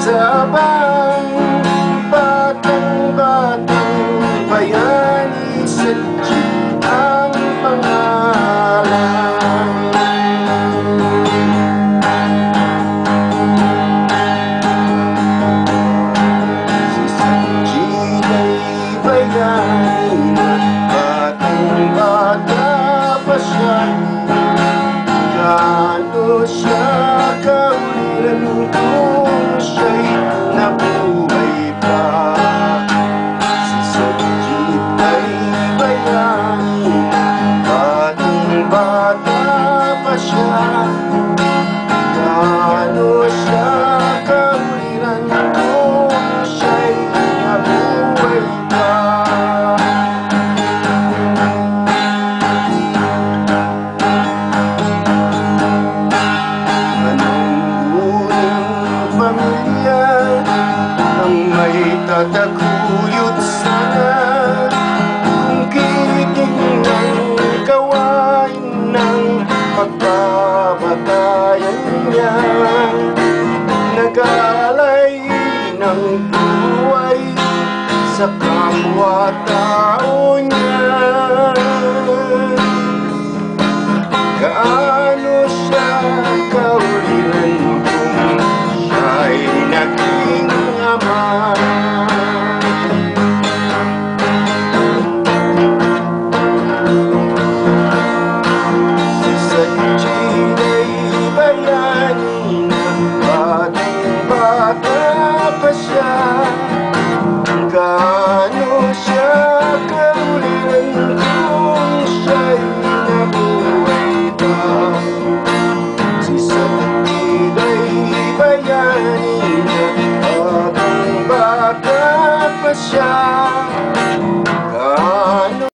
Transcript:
Sabang batang-batang bayani, Sadji ang pangalan. Si Sadji ay bayani, batang-bata pa siya. Gaano siya kauliran kung siya'y nabuhay pa. Si Sadji ay bayani, batang-bata pa siya. Gaano siya kauliran kung siya'y nabuhay pa. Tataguyod sana kung kiting ng gawain ng pagpapatayan niya. Nag-aalay ng buhay sa kapwa-tao niya.